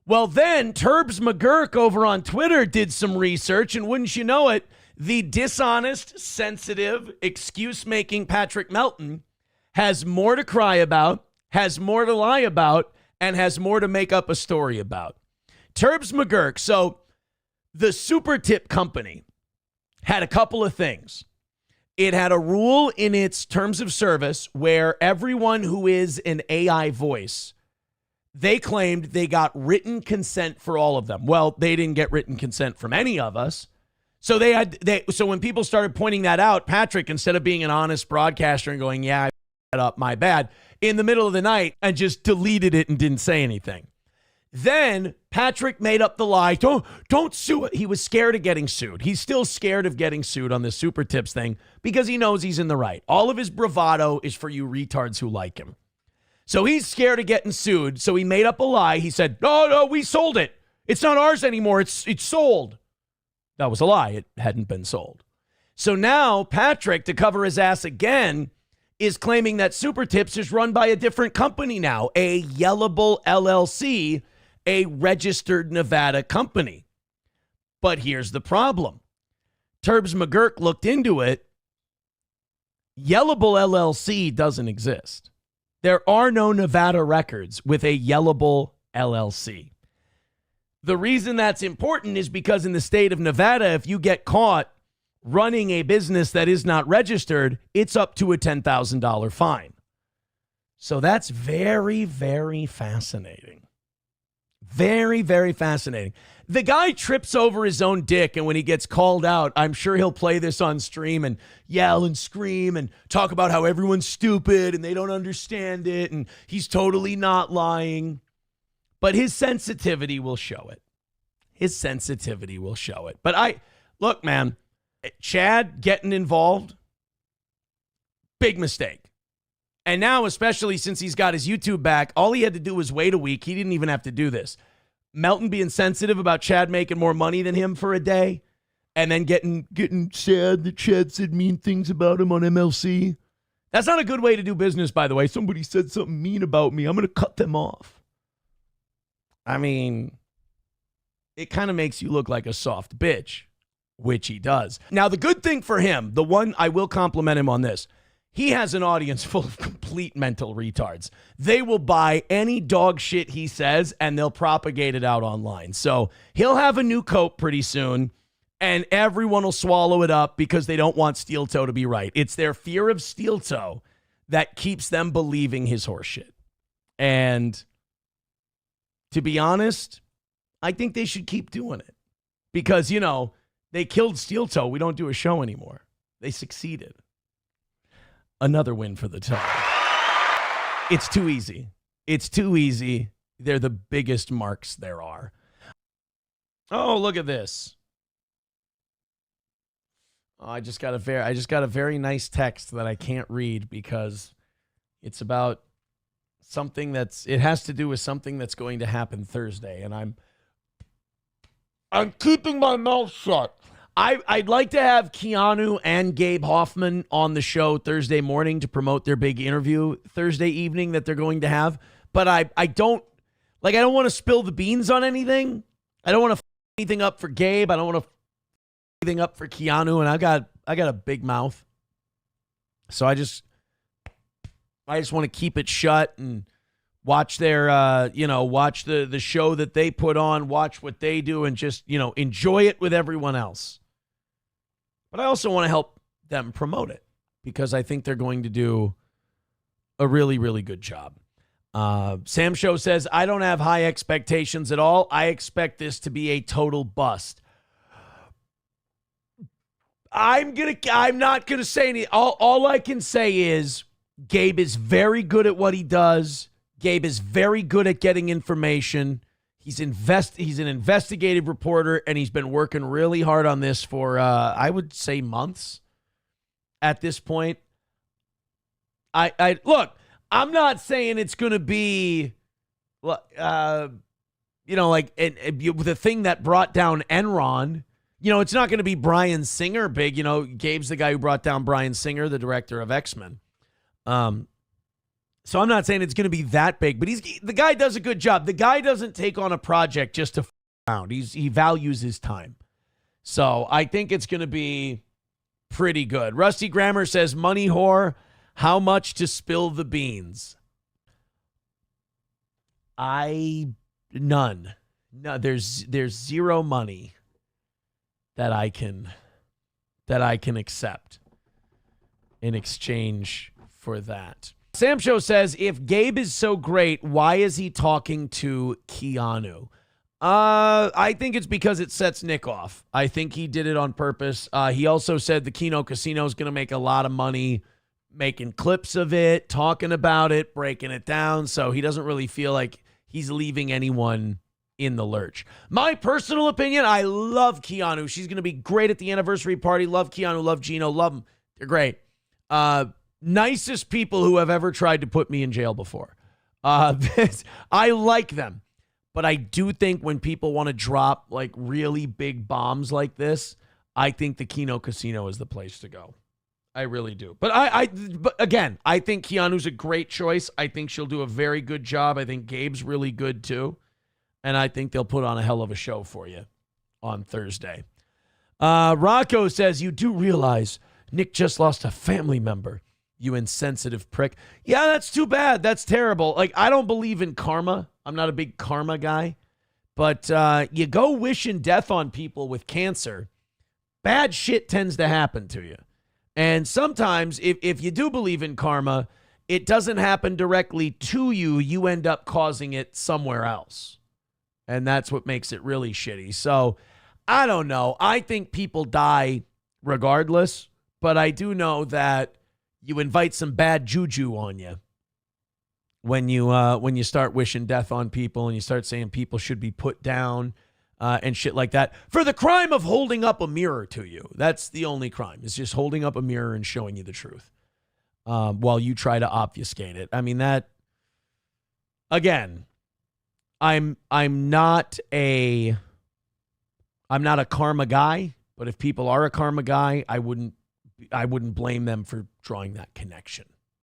Well, then Turbs McGurk over on Twitter did some research, and wouldn't you know it, the dishonest, sensitive, excuse-making Patrick Melton has more to cry about, has more to lie about, and has more to make up a story about. Turbs McGurk, so the Super Tip Company had a couple of things. It had a rule in its terms of service where everyone who is an AI voice, they claimed they got written consent for all of them. Well, they didn't get written consent from any of us. So so when people started pointing that out, Patrick, instead of being an honest broadcaster and going, yeah, I f***ed up, my bad, in the middle of the night, I just deleted it and didn't say anything. Then Patrick made up the lie. Don't sue it. He was scared of getting sued. He's still scared of getting sued on this Super Tips thing because he knows he's in the right. All of his bravado is for you retards who like him. So he's scared of getting sued. So he made up a lie. He said, no, we sold it. It's not ours anymore. It's sold. That was a lie. It hadn't been sold. So now Patrick, to cover his ass again, is claiming that Super Tips is run by a different company now, a Yellable LLC, a registered Nevada company. But here's the problem. Turbs McGurk looked into it. Yellable LLC doesn't exist. There are no Nevada records with a Yellable LLC. The reason that's important is because in the state of Nevada, if you get caught running a business that is not registered, it's up to a $10,000 fine. So that's very, very fascinating. Very, very fascinating. The guy trips over his own dick, and when he gets called out, I'm sure he'll play this on stream and yell and scream and talk about how everyone's stupid and they don't understand it, and he's totally not lying. But his sensitivity will show it. His sensitivity will show it. But look, man, Chad getting involved, big mistake. And now, especially since he's got his YouTube back, all he had to do was wait a week. He didn't even have to do this. Melton being sensitive about Chad making more money than him for a day, and then getting sad that Chad said mean things about him on MLC. That's not a good way to do business, by the way. Somebody said something mean about me. I'm going to cut them off. I mean, it kind of makes you look like a soft bitch, which he does. Now, the good thing for him, the one I will compliment him on this, he has an audience full of complete mental retards. They will buy any dog shit he says, and they'll propagate it out online. So he'll have a new coat pretty soon, and everyone will swallow it up because they don't want Steel Toe to be right. It's their fear of Steel Toe that keeps them believing his horseshit. And to be honest, I think they should keep doing it because, you know, they killed Steel Toe. We don't do a show anymore. They succeeded. Another win for the Toe. It's too easy. It's too easy. They're the biggest marks there are. Oh, look at this. Oh, I just got a very nice text that I can't read because it's about something it has to do with something that's going to happen Thursday, and I'm keeping my mouth shut. I'd like to have Keanu and Gabe Hoffman on the show Thursday morning to promote their big interview Thursday evening that they're going to have. But I don't want to spill the beans on anything. I don't want to f anything up for Gabe. I don't want to f anything up for Keanu. And I got a big mouth. So I just want to keep it shut and watch their, watch the show that they put on, watch what they do, and just, enjoy it with everyone else. But I also want to help them promote it because I think they're going to do a really, really good job. Sam Show says, I don't have high expectations at all. I expect this to be a total bust. I'm not going to say anything. All I can say is Gabe is very good at what he does. Gabe is very good at getting information. He's an investigative reporter, and he's been working really hard on this for, I would say, months at this point. Look, I'm not saying it's going to be, the thing that brought down Enron. It's not going to be Bryan Singer big. Gabe's the guy who brought down Bryan Singer, the director of X-Men. So I'm not saying it's going to be that big, but the guy does a good job. The guy doesn't take on a project just to f around. He values his time. So I think it's going to be pretty good. Rusty Grammar says, money whore, how much to spill the beans? None. No, there's zero money that I can accept in exchange for that. Sam Show says, if Gabe is so great, why is he talking to Keanu? I think it's because it sets Nick off. I think he did it on purpose. He also said the Keno Casino is going to make a lot of money making clips of it, talking about it, breaking it down. So he doesn't really feel like he's leaving anyone in the lurch. My personal opinion, I love Keanu. She's going to be great at the anniversary party. Love Keanu, love Gino, love them. They're great. Nicest people who have ever tried to put me in jail before. I like them. But I do think when people want to drop like really big bombs like this, I think the Keno Casino is the place to go. I really do. But but again, I think Keanu's a great choice. I think she'll do a very good job. I think Gabe's really good too. And I think they'll put on a hell of a show for you on Thursday. Rocco says, you do realize Nick just lost a family member, you insensitive prick. Yeah, that's too bad. That's terrible. Like, I don't believe in karma. I'm not a big karma guy. But you go wishing death on people with cancer, bad shit tends to happen to you. And sometimes if you do believe in karma, it doesn't happen directly to you. You end up causing it somewhere else. And that's what makes it really shitty. So, I don't know. I think people die regardless. But I do know that you invite some bad juju on you when you start wishing death on people and you start saying people should be put down and shit like that for the crime of holding up a mirror to you. That's the only crime. It's just holding up a mirror and showing you the truth while you try to obfuscate it. I mean, that, again, I'm not a karma guy, but if people are a karma guy, I wouldn't blame them for drawing that connection.